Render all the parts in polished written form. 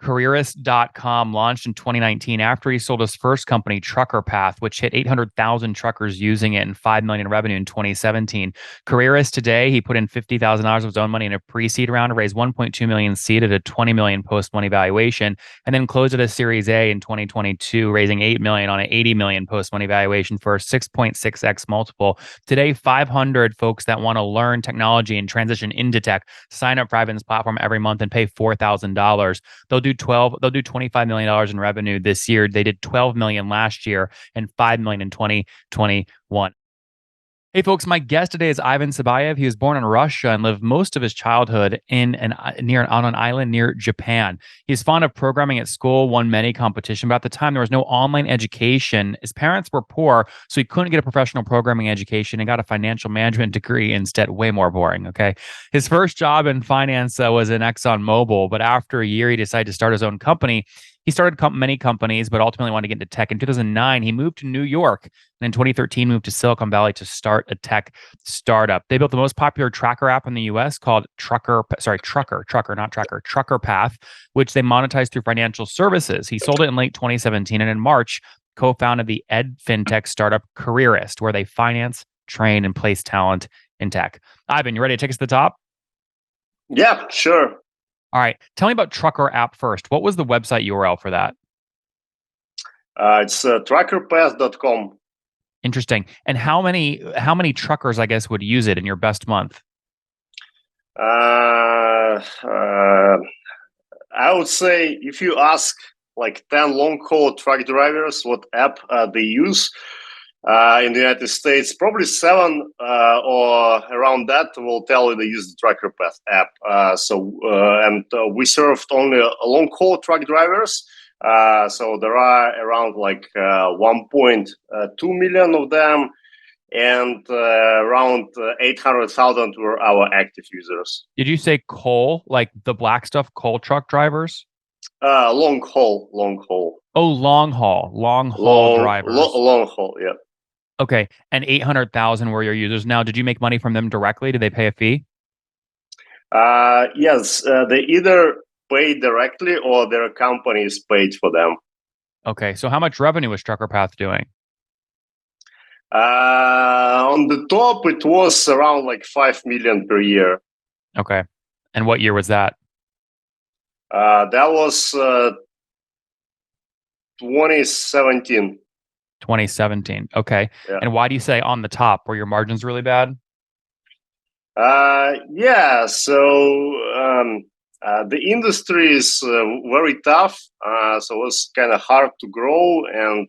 Careerist.com launched in 2019 after he sold his first company, Trucker Path, which hit 800,000 truckers using it and 5 million in revenue in 2017. Careerist today, he put in $50,000 of his own money in a pre-seed round to raise 1.2 million seed at a 20 million post-money valuation, and then closed at a Series A in 2022, raising 8 million on an 80 million post-money valuation for a 6.6x multiple. Today, 500 folks that want to learn technology and transition into tech sign up for Ivan's platform every month and pay $4,000. They'll do $25 million in revenue this year. They did 12 million last year and 5 million in 2021. Hey folks, my guest today is Ivan Sabayev. He was born in Russia and lived most of his childhood on an island near Japan. He's fond of programming at school, won many competitions, but at the time there was no online education. His parents were poor, so he couldn't get a professional programming education and got a financial management degree instead. Way more boring, okay? His first job in finance was in ExxonMobil, but after a year he decided to start his own company. He started many companies, but ultimately wanted to get into tech. In 2009, he moved to New York, and in 2013, moved to Silicon Valley to start a tech startup. They built the most popular tracker app in the US called Trucker Path, which they monetized through financial services. He sold it in late 2017, and in March, co-founded the ed fintech startup Careerist, where they finance, train, and place talent in tech. Ivan, you ready to take us to the top? Yeah, sure. All right. Tell me about Trucker app first. What was the website URL for that? It's trackerpath.com. Interesting. And how many truckers, I guess, would use it in your best month? I would say if you ask like 10 long-haul truck drivers what app they use in the United States, probably 7 or around that will tell you they use the Trucker Path app. We served only long-haul truck drivers. So there are around like 1.2 million of them, and around 800,000 were our active users. Did you say coal, like the black stuff, coal truck drivers? Long haul. Oh, long haul drivers. Long haul, yeah. Okay, and 800,000 were your users. Now, did you make money from them directly? Did they pay a fee? Yes, they either paid directly or their companies paid for them. Okay, so how much revenue was Trucker Path doing? On the top, it was around like 5 million per year. Okay, and what year was that? That was 2017. 2017. Okay, Yeah. and why do you say on the top? Were your margins really bad? Yeah. So the industry is very tough. So it was kind of hard to grow, and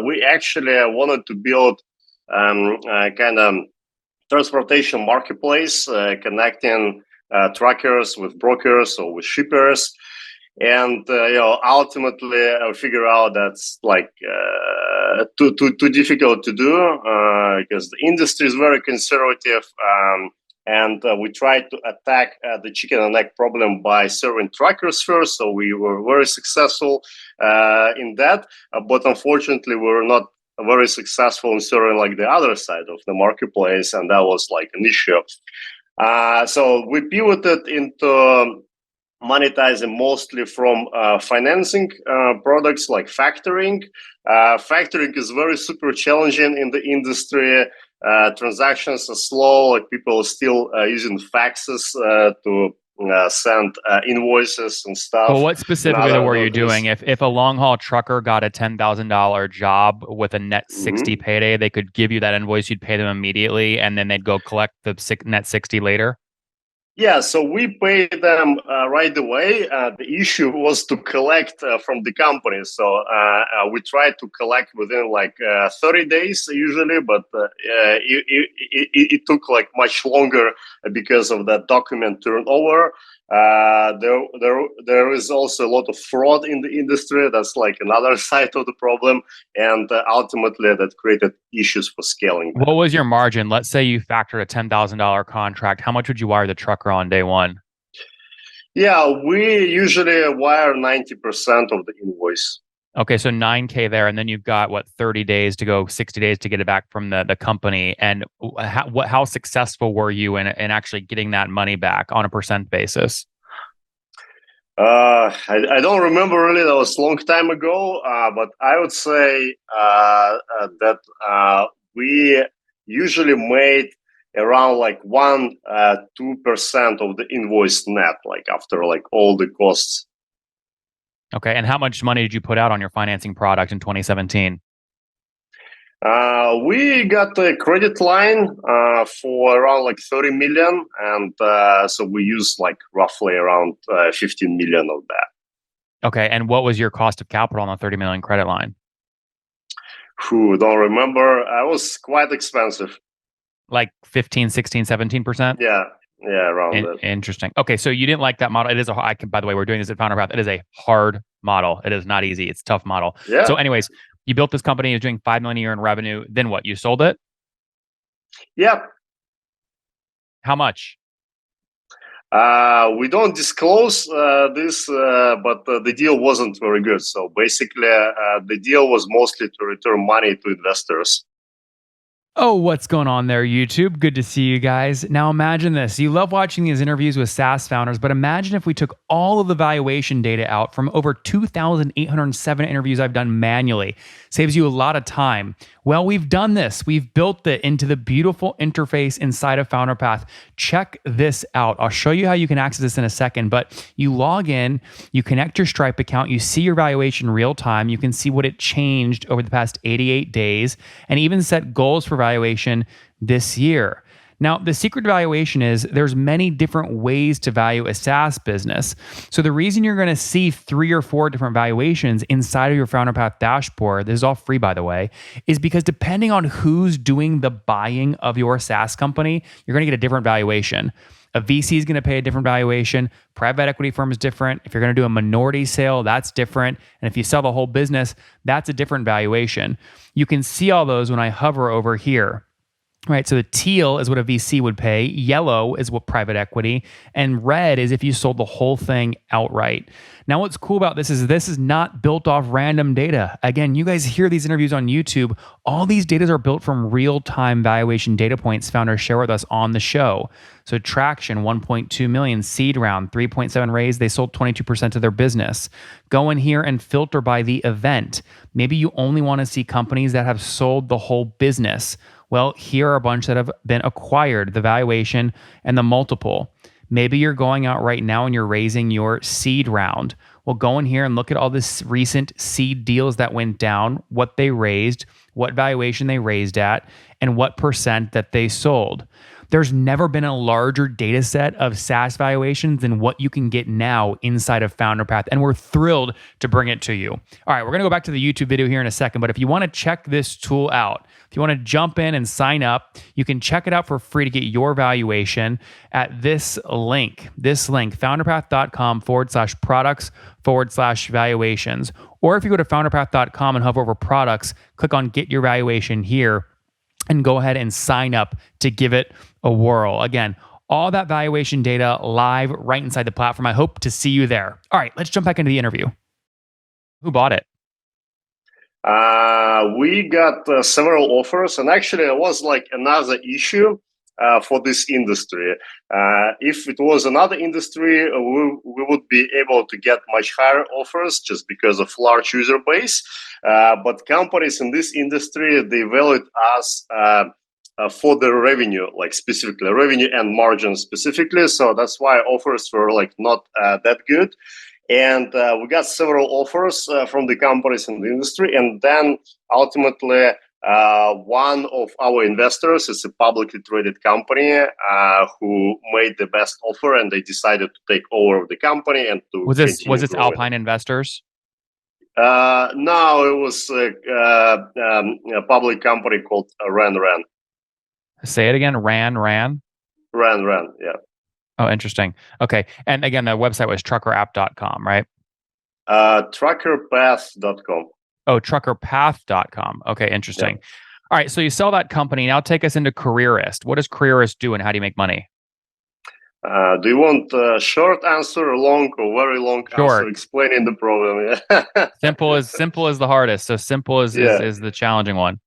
we actually wanted to build kind of transportation marketplace connecting truckers with brokers or with shippers. And ultimately, I figure out that's like too difficult to do because the industry is very conservative, and we tried to attack the chicken and egg problem by serving truckers first. So we were very successful in that, but unfortunately, we were not very successful in serving like the other side of the marketplace, and that was like an issue. So we pivoted into monetizing mostly from financing products like factoring. Factoring is very super challenging in the industry. Transactions are slow, like people are still using faxes to send invoices and stuff. Well, what specifically were you doing? If a long haul trucker got a $10,000 job with a net 60 payday, they could give you that invoice, you'd pay them immediately, and then they'd go collect the net 60 later? Yeah, so we pay them right away. The issue was to collect from the company. So we tried to collect within like 30 days usually, but it took like much longer because of that document turnover. There is also a lot of fraud in the industry. That's like another side of the problem. And ultimately that created issues for scaling. What was your margin? Let's say you factored a $10,000 contract. How much would you wire the trucker on day one? Yeah, we usually wire 90% of the invoice. Okay, so 9K there, and then you've got, 30 days to go, 60 days to get it back from the company. And how successful were you in actually getting that money back on a percent basis? I don't remember really. That was a long time ago. But I would say that we usually made around like 2% of the invoice net, like after like all the costs. Okay. And how much money did you put out on your financing product in 2017? We got a credit line for around like 30 million, and so we used like roughly around 15 million of that. Okay. And what was your cost of capital on the 30 million credit line? Who don't remember? It was quite expensive. Like 15, 16, 17%? Yeah, yeah, around that. Interesting. Okay, so you didn't like that model. It is by the way, we're doing this at Founder Path. It is a hard model. It is not easy. It's a tough model. Yeah, So anyways, you built this company, you're doing 5 million a year in revenue. Then what? You sold it? yeah. How much? We don't disclose this, but the deal wasn't very good. So basically, the deal was mostly to return money to investors. Oh, what's going on there, YouTube? Good to see you guys. Now imagine this. You love watching these interviews with SaaS founders, but imagine if we took all of the valuation data out from over 2,807 interviews I've done manually. Saves you a lot of time. Well, we've done this. We've built it into the beautiful interface inside of FounderPath. Check this out. I'll show you how you can access this in a second, but you log in, you connect your Stripe account, you see your valuation real time, you can see what it changed over the past 88 days, and even set goals for valuation this year. Now, the secret to valuation is there's many different ways to value a SaaS business. So the reason you're going to see 3 or 4 different valuations inside of your FounderPath dashboard, this is all free by the way, is because depending on who's doing the buying of your SaaS company, you're going to get a different valuation. A VC is going to pay a different valuation. Private equity firm is different. If you're going to do a minority sale, that's different. And if you sell the whole business, that's a different valuation. You can see all those when I hover over here. Right, so the teal is what a VC would pay, yellow is what private equity, and red is if you sold the whole thing outright. Now, what's cool about this is not built off random data. Again, you guys hear these interviews on YouTube. All these data are built from real-time valuation data points founders share with us on the show. So traction, 1.2 million, seed round, 3.7 raise, they sold 22% of their business. Go in here and filter by the event. Maybe you only want to see companies that have sold the whole business. Well, here are a bunch that have been acquired, the valuation and the multiple. Maybe you're going out right now and you're raising your seed round. Well, go in here and look at all this recent seed deals that went down, what they raised, what valuation they raised at, and what percent that they sold. There's never been a larger data set of SaaS valuations than what you can get now inside of FounderPath, and we're thrilled to bring it to you. All right, we're going to go back to the YouTube video here in a second, but if you want to check this tool out, if you want to jump in and sign up, you can check it out for free to get your valuation at this link, founderpath.com/products/valuations. Or if you go to founderpath.com and hover over products, click on get your valuation here and go ahead and sign up to give it a whirl. Again, all that valuation data live right inside the platform. I hope to see you there. All right, let's jump back into the interview. Who bought it? We got several offers, and actually, it was like another issue for this industry. If it was another industry, we would be able to get much higher offers just because of large user base. But companies in this industry, they valued us for the revenue, like specifically revenue and margin specifically. So that's why offers were like not that good. And we got several offers from the companies in the industry. And then ultimately, one of our investors is a publicly traded company who made the best offer, and they decided to take over the company and to was this Alpine Investors? No, it was a public company called Ran. Say it again. Ran. Ran. Yeah. Oh, interesting. Okay. And again, the website was truckerapp.com, right? Truckerpath.com. Oh, truckerpath.com. Okay, interesting. Yeah. All right. So you sell that company. Now take us into Careerist. What does Careerist do and how do you make money? Do you want a short answer, a long or very long answer explaining the problem? Simple is the hardest. So simple is the challenging one.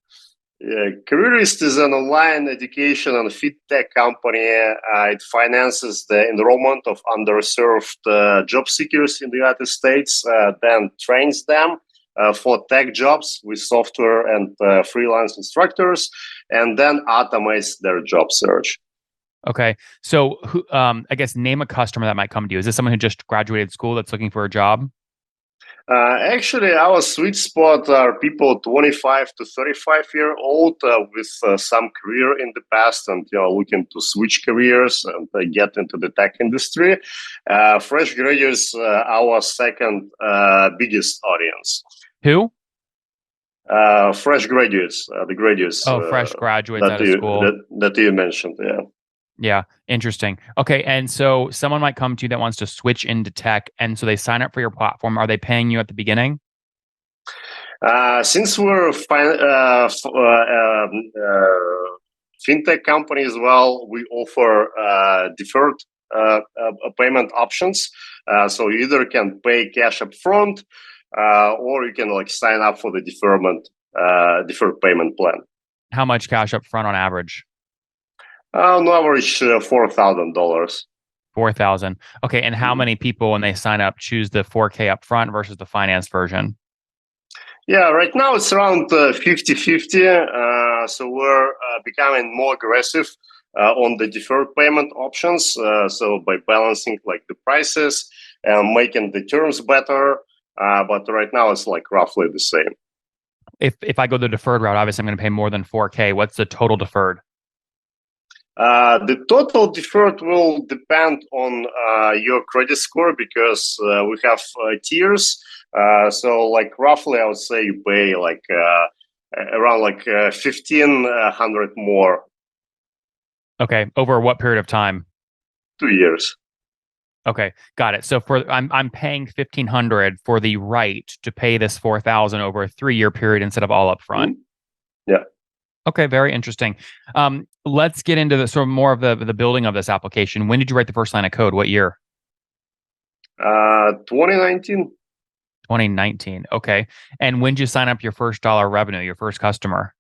Yeah, Careerist is an online education and fintech company. It finances the enrollment of underserved job seekers in the United States, then trains them for tech jobs with software and freelance instructors, and then automates their job search. Okay. So, I guess name a customer that might come to you. Is this someone who just graduated school that's looking for a job? Actually, our sweet spot are people 25 to 35-year-old with some career in the past and looking to switch careers and get into the tech industry. Fresh graduates, our second biggest audience. Who? Fresh graduates, the graduates Oh, fresh graduates that out of you school. that you mentioned. Yeah. Yeah, interesting. Okay, and so someone might come to you that wants to switch into tech, and so they sign up for your platform. Are they paying you at the beginning? Since we're fintech company as well, we offer deferred payment options. So you either can pay cash up front, or you can sign up for the deferred payment plan. How much cash up front on average? On average, $4,000. 4,000. Okay, and how many people when they sign up choose the 4K up front versus the finance version? Yeah, right now it's around 50-50. So we're becoming more aggressive on the deferred payment options. So by balancing the prices and making the terms better. But right now it's roughly the same. If I go the deferred route, obviously I'm going to pay more than 4K. What's the total deferred? The total deferred will depend on your credit score because we have tiers. So roughly, I would say you pay around 1,500 more. Okay, over what period of time? 2 years. Okay, got it. So I'm paying 1,500 for the right to pay this 4,000 over a 3-year period instead of all up front. Mm-hmm. Yeah. Okay, very interesting. Let's get into the sort of more of the building of this application. When did you write the first line of code? What year? 2019. 2019. Okay. And when did you sign up your first dollar revenue, your first customer?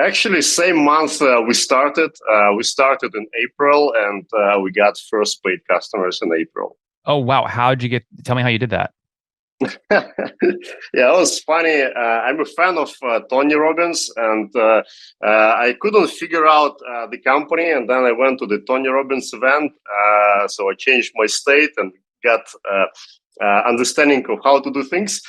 Actually, same month we started. We started in April, and we got first paid customers in April. Oh, wow. Tell me how you did that. Yeah, it was funny. I'm a fan of Tony Robbins, and I couldn't figure out the company. And then I went to the Tony Robbins event. So I changed my state and got understanding of how to do things.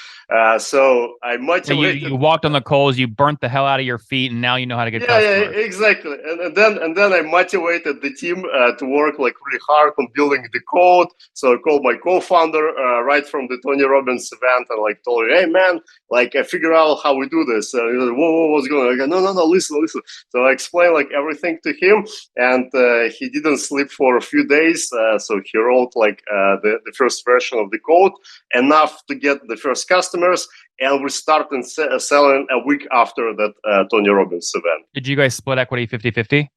So I motivated. You walked on the coals, you burnt the hell out of your feet, and now you know how to get customers. Yeah, exactly. And then I motivated the team to work really hard on building the code. So I called my co-founder right from the Tony Robbins event and told him, hey man, I figure out how we do this. He was like, whoa, what's going on? I go, no, listen. So I explained everything to him, and he didn't sleep for a few days. So he wrote the first version of the code, enough to get the first customers. And we started selling a week after that Tony Robbins event. Did you guys split equity 50-50?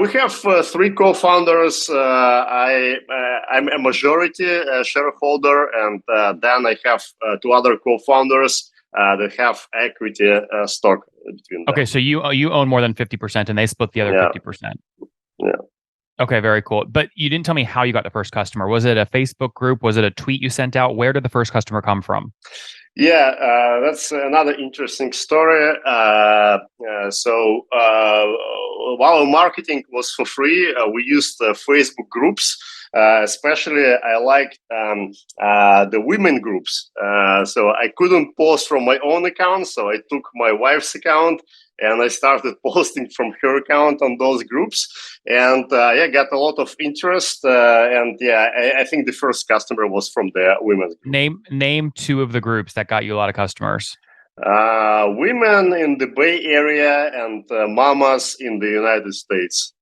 We have 3 co-founders. I'm a majority shareholder, and then I have 2 other co-founders that have equity stock between them. Okay, so you own more than 50%, and they split the other 50%. Yeah. Okay, very cool. But you didn't tell me how you got the first customer. Was it a Facebook group? Was it a tweet you sent out? Where did the first customer come from? Yeah, that's another interesting story. So while marketing was for free, we used Facebook groups. Especially, I liked the women groups. So I couldn't post from my own account, so I took my wife's account and I started posting from her account on those groups, and got a lot of interest. I think the first customer was from the women's group. Name 2 of the groups that got you a lot of customers. Women in the Bay Area and mamas in the United States.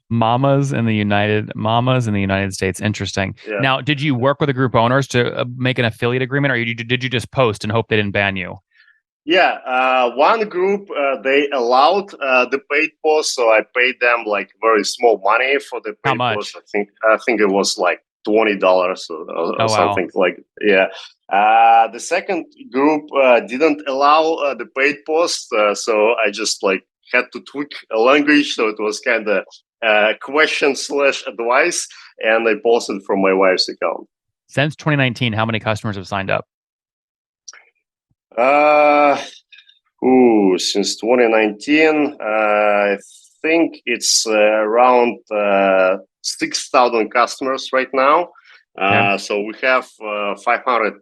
Mamas in the United States. Interesting. Yeah. Now, did you work with the group owners to make an affiliate agreement, or did you just post and hope they didn't ban you? Yeah, one group they allowed the paid post, so I paid them very small money for the paid How much? post. I think it was $20 or Oh, wow. something like, yeah. The second group didn't allow the paid post, so I just like had to tweak a language, so it was kind of question slash advice, and I posted from my wife's account. Since 2019, how many customers have signed up? Uh, since 2019, I think it's around 6,000 customers right now. Okay. So we have 500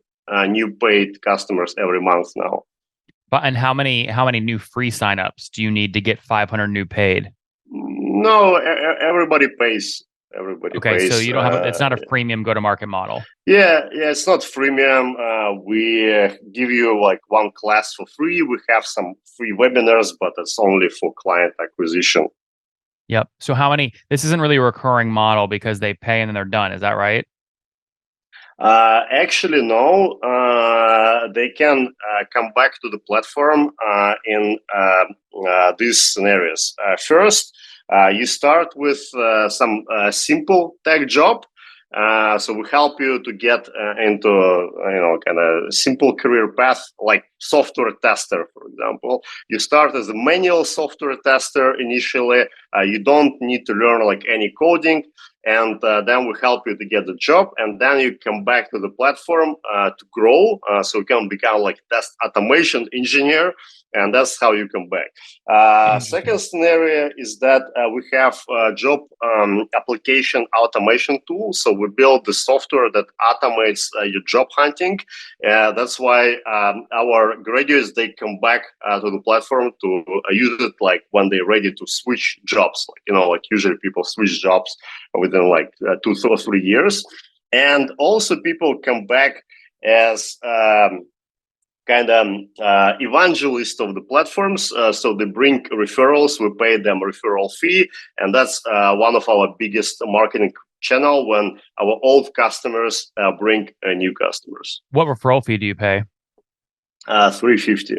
new paid customers every month now. But and how many new free signups do you need to get 500 new paid? No, everybody pays. Everybody Okay, so pays. you don't have it's not a freemium go-to-market model. Yeah, it's not freemium. We give you like one class for free. We have some free webinars, but it's only for client acquisition. Yep. So how many? This isn't really a recurring model because they pay and then they're done. Is that right? Actually, no. They can come back to the platform in these scenarios. First, you start with some simple tech job. So we help you to get into kind of simple career path, like software tester, for example. You start as a manual software tester initially. You don't need to learn like any coding, and then we help you to get the job, and then you come back to the platform to grow, so you can become like test automation engineer, and that's how you come back. Second scenario is that we have job application automation tool. So we build the software that automates your job hunting. That's why our graduates, they come back to the platform to use it like when they're ready to switch jobs. Like usually people switch jobs within like 2 or 3 years. And also people come back as kind of evangelist of the platforms. So they bring referrals, we pay them referral fee. And that's one of our biggest marketing channel when our old customers bring new customers. What referral fee do you pay? $350.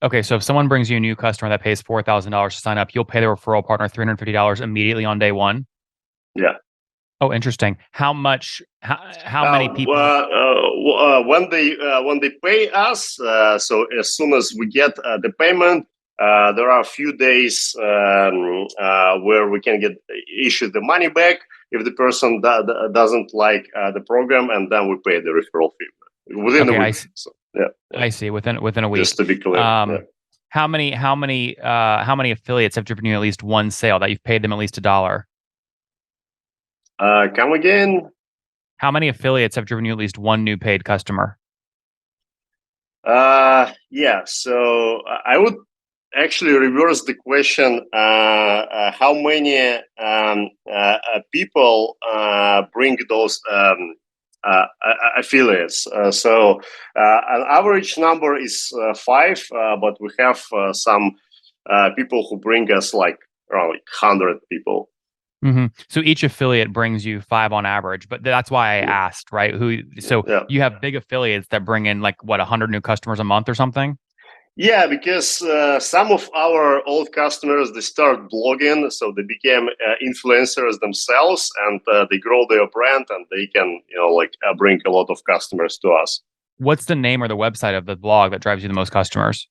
Okay, so if someone brings you a new customer that pays $4,000 to sign up, you'll pay the referral partner $350 immediately on day one? Yeah. Oh, interesting. How much? How many people? When they pay us, so as soon as we get the payment, there are a few days where we can get issue the money back if the person doesn't like the program, and then we pay the referral fee within a week. So, yeah, I see. Within a week. Just to be clear. Yeah. How many affiliates have driven you at least one sale that you've paid them at least $1? Come again? How many affiliates have driven you at least one new paid customer? Yeah. So I would actually reverse the question. How many people bring those affiliates? So an average number is 5, but we have some people who bring us like around 100 people. Mm-hmm. So each affiliate brings you 5 on average, but that's why I asked, right? You have big affiliates that bring in like 100 new customers a month or something? Yeah, because some of our old customers, they start blogging, so they became influencers themselves, and they grow their brand, and they can, bring a lot of customers to us. What's the name or the website of the blog that drives you the most customers?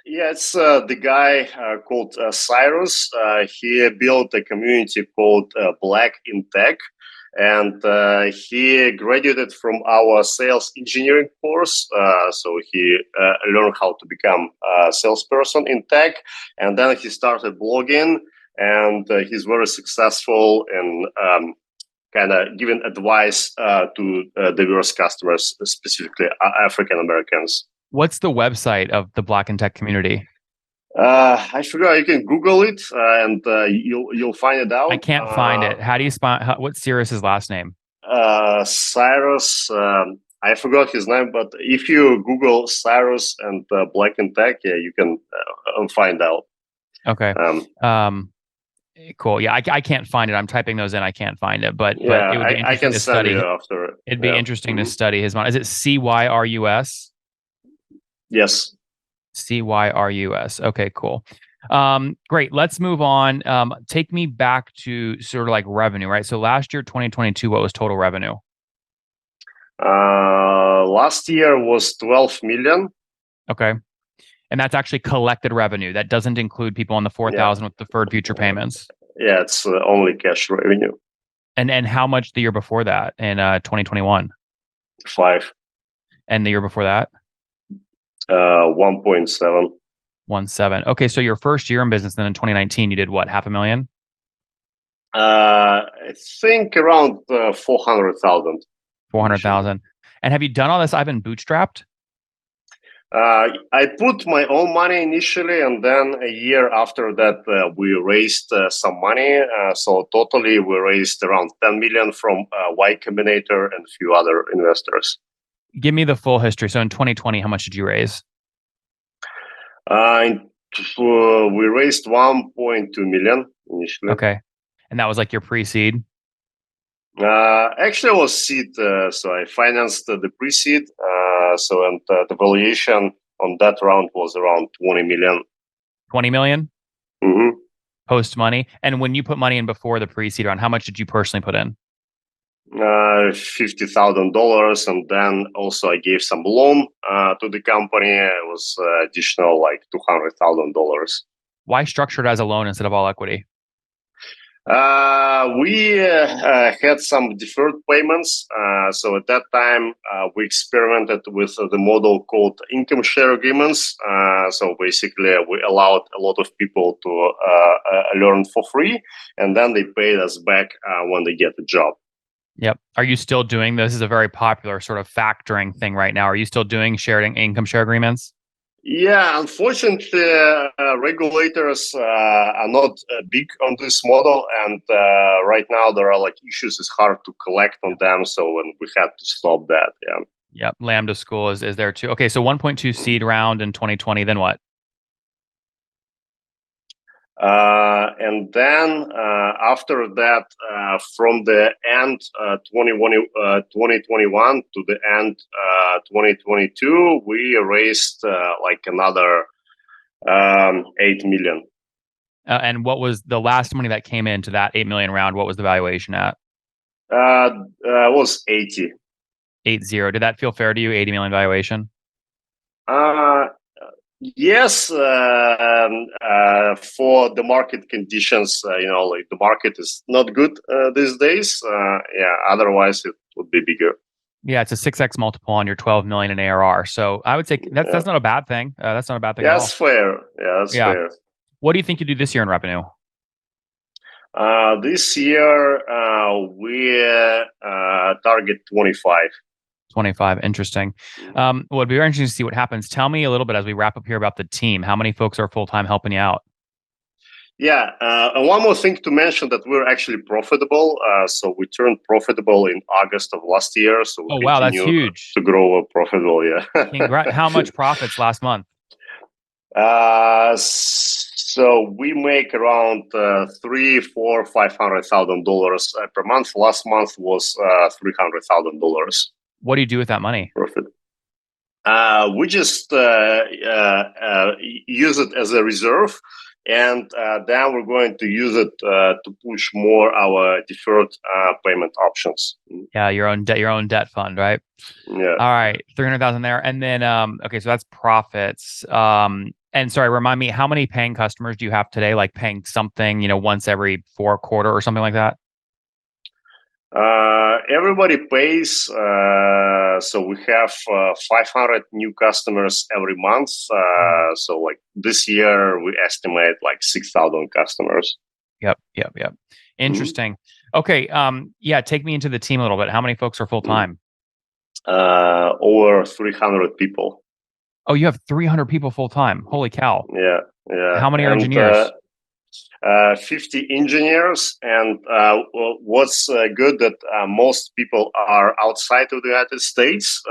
Yeah, it's the guy called Cyrus. He built a community called Black in Tech, and he graduated from our sales engineering course. So he learned how to become a salesperson in tech, and then he started blogging, and he's very successful in kind of giving advice to diverse customers, specifically African Americans. What's the website of the Black and Tech community? I forgot. You can Google it, and you'll find it out. I can't find it. How do you spell? What's Cyrus's last name? Cyrus. I forgot his name, but if you Google Cyrus and Black and Tech, yeah, you can find out. Okay. Cool. Yeah, I can't find it. I'm typing those in. I can't find it, but yeah, it would be interesting I can to send study. You after it. It'd be interesting to study his model. Is it Cyrus? Yes. Cyrus. Okay, cool. Great. Let's move on. Take me back to sort of like revenue, right? So last year, 2022, what was total revenue? Last year was 12 million. Okay. And that's actually collected revenue. That doesn't include people on the Yeah, 4,000 with deferred future payments. yeah, it's only cash revenue. And how much the year before that in 2021? 5, And the year before that? 1.7. 1.7. Okay, so your first year in business, then in 2019, you did what? 500,000? I think around 400,000. 400,000. And have you done all this? I've been bootstrapped. I put my own money initially, and then a year after that, we raised some money. So totally, we raised around 10 million from Y Combinator and a few other investors. Give me the full history. So in 2020, how much did you raise? Uh, we raised 1.2 million initially. Okay. And that was like your pre-seed? Actually, it was seed. So I financed the pre-seed. And the valuation on that round was around 20 million. 20 million? Mm-hmm. Post money. And when you put money in before the pre-seed round, how much did you personally put in? $50,000, and then also I gave some loan to the company. It was additional like $200,000. Why structure it as a loan instead of all equity? We had some deferred payments. So at that time, we experimented with the model called income share agreements. So basically, we allowed a lot of people to learn for free, and then they paid us back when they get a job. Yep. Are you still doing this? Is a very popular sort of factoring thing right now. Are you still doing sharing income share agreements? Yeah, unfortunately, regulators are not big on this model, and right now there are like issues. It's hard to collect on them, so when we had to stop that. Yeah. Yep. Lambda School is there too. Okay, so 1.2 seed round in 2020. Then what? And then after that, from the end 2021 to the end 2022, we raised like another 8 million. And what was the last money that came into that 8 million round? What was the valuation at? Was 80. 80. Did that feel fair to you? 80 million valuation? Uh, yes, for the market conditions, like the market is not good these days. Yeah, otherwise it would be bigger. Yeah, it's a 6x multiple on your 12 million in ARR. So I would say that's not a bad thing. That's not a bad thing at Yeah, all. that's fair. Yeah, that's Yeah. fair. What do you think you do this year in revenue? This year, we target 25. 25. Interesting. Well, it'd be very interesting to see what happens. Tell me a little bit as we wrap up here about the team. How many folks are full-time helping you out? Yeah, and one more thing to mention that we're actually profitable. So we turned profitable in August of last year. So Oh, we wow, that's continue huge. to grow profitable. Yeah. How much profits last month? So we make around $300,000, $500,000 per month. Last month was $300,000 What do you do with that money? profit. We just use it as a reserve, and then we're going to use it to push more our deferred payment options. Yeah, your own debt fund, right? Yeah. All right, 300,000 there, and then okay, so that's profits. And sorry, remind me, how many paying customers do you have today? Like paying something, once every 4 quarter or something like that? Everybody pays. So we have 500 new customers every month. So like this year, we estimate like 6,000 customers. Yep. Interesting. Okay. Yeah, take me into the team a little bit. How many folks are full time? Over 300 people. Oh, you have 300 people full time. Holy cow. Yeah. How many are engineers? 50 engineers, and what's good that most people are outside of the United States.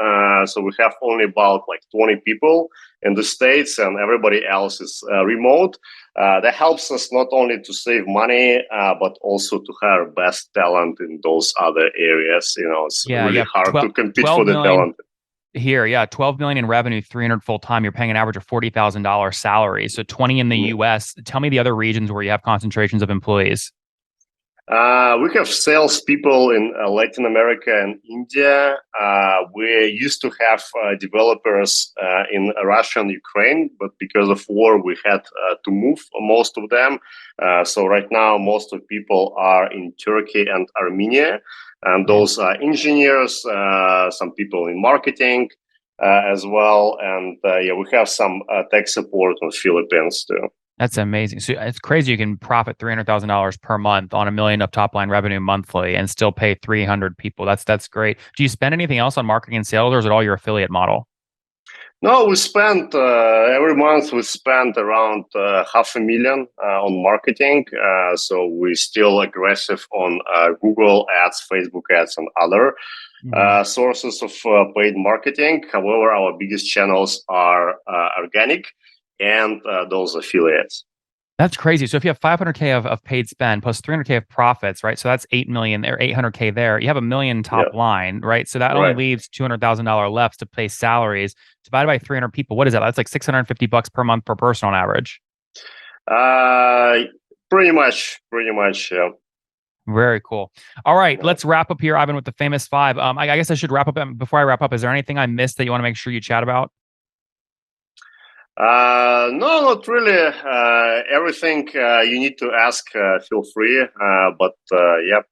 So we have only about like 20 people in the States, and everybody else is remote. That helps us not only to save money, but also to hire best talent in those other areas. It's really hard to compete for the talent. Here, yeah, 12 million in revenue, 300 full time. You're paying an average of $40,000 salary. So 20 in the US. Tell me the other regions where you have concentrations of employees. We have salespeople in Latin America and India. We used to have developers in Russia and Ukraine, but because of war, we had to move most of them. So right now, most of people are in Turkey and Armenia, and those are engineers, some people in marketing as well, and yeah, we have some tech support in Philippines too. That's amazing. So it's crazy. You can profit $300,000 per month on a million of top line revenue monthly and still pay 300 people. That's great. Do you spend anything else on marketing and sales, or is it all your affiliate model? No, we spend every month. We spend around $500,000 on marketing. So we're still aggressive on Google ads, Facebook ads, and other sources of paid marketing. However, our biggest channels are organic and those affiliates. That's crazy. So if you have 500K of paid spend plus 300K of profits, right? So that's 8 million or 800K there. You have a million top line, right? So that only leaves $200,000 left to pay salaries. Divided by 300 people, what is that? That's like $650 per month per person on average. Pretty much. Yeah. Very cool. All right, let's wrap up here, Ivan, with the famous five. I guess I should wrap up. Before I wrap up, is there anything I missed that you want to make sure you chat about? No, not really. Everything you need to ask, feel free. But yep.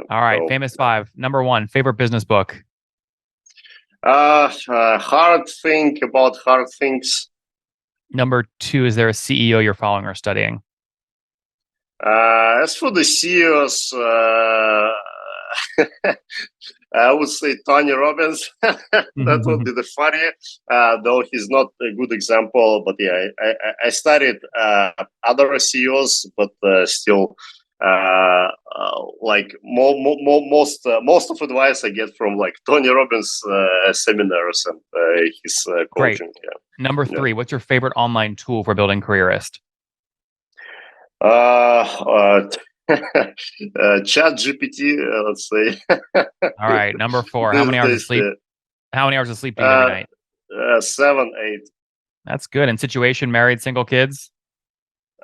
All right, famous five. Number one, favorite business book. Hard think about hard things. Number two, is there a CEO you're following or studying? As for the CEOs, I would say Tony Robbins. That would be the funny, though he's not a good example. But yeah, I studied other CEOs, but still, like most of advice I get from like Tony Robbins seminars and his coaching. Great. Yeah. Number three, what's your favorite online tool for building careerist? Chat GPT, let's say. All right, number four. How many hours of sleep? How many hours of sleep do you get every night? 7, 8. That's good. And situation, married, single, kids?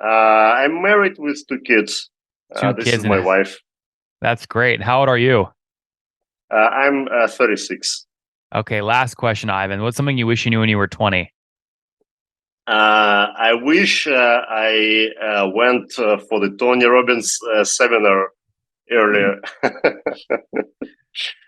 I'm married with 2 kids. This kids is my wife. That's great. How old are you? I'm 36. Okay, last question, Ivan. What's something you wish you knew when you were 20? I wish I went for the Tony Robbins seminar earlier.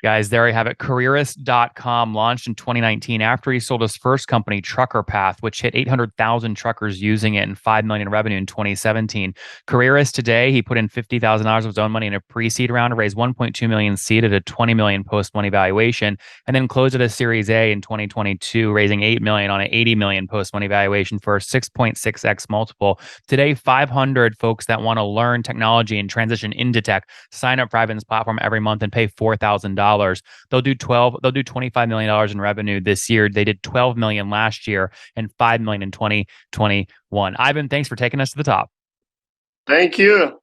Guys, there you have it. Careerist.com launched in 2019 after he sold his first company, Trucker Path, which hit 800,000 truckers using it and 5 million in revenue in 2017. Careerist today, he put in $50,000 of his own money in a pre-seed round to raise 1.2 million seed at a 20 million post-money valuation, and then closed at a Series A in 2022, raising 8 million on an 80 million post-money valuation for a 6.6x multiple. Today, 500 folks that want to learn technology and transition into tech sign up for Ivan's platform every month and pay $4,000. They'll do $25 million in revenue this year. They did 12 million last year and 5 million in 2021. Ivan, thanks for taking us to the top. Thank you.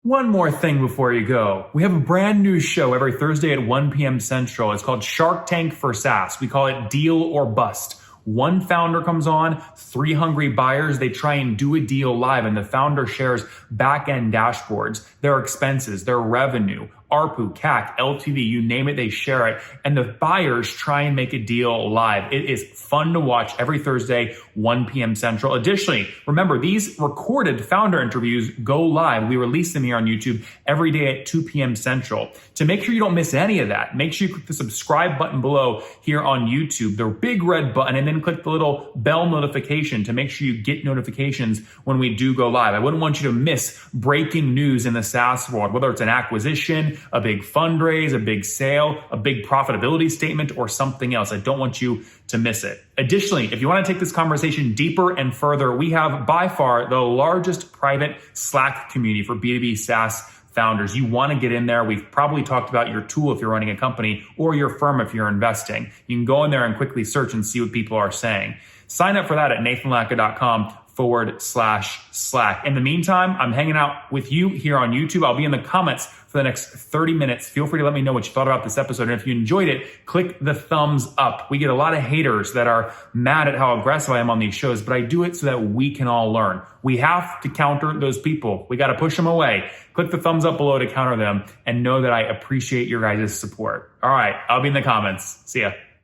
One more thing before you go. We have a brand new show every Thursday at 1 p.m. Central. It's called Shark Tank for SaaS. We call it Deal or Bust. One founder comes on, 3 hungry buyers, they try and do a deal live, and the founder shares back-end dashboards, their expenses, their revenue, ARPU, CAC, LTV, you name it, they share it. And the buyers try and make a deal live. It is fun to watch every Thursday, 1 p.m. Central. Additionally, remember, these recorded founder interviews go live. We release them here on YouTube every day at 2 p.m. Central. To make sure you don't miss any of that, make sure you click the subscribe button below here on YouTube, the big red button, and then click the little bell notification to make sure you get notifications when we do go live. I wouldn't want you to miss breaking news in the SaaS world, whether it's an acquisition, a big fundraise, a big sale, a big profitability statement, or something else. I don't want you to miss it. Additionally, if you want to take this conversation deeper and further, we have by far the largest private Slack community for B2B SaaS founders. You want to get in there. We've probably talked about your tool if you're running a company or your firm if you're investing. You can go in there and quickly search and see what people are saying. Sign up for that at nathanlatka.com youtube.com/Slack. In the meantime, I'm hanging out with you here on YouTube. I'll be in the comments for the next 30 minutes. Feel free to let me know what you thought about this episode. And if you enjoyed it, click the thumbs up. We get a lot of haters that are mad at how aggressive I am on these shows, but I do it so that we can all learn. We have to counter those people. We got to push them away. Click the thumbs up below to counter them and know that I appreciate your guys' support. All right, I'll be in the comments. See ya.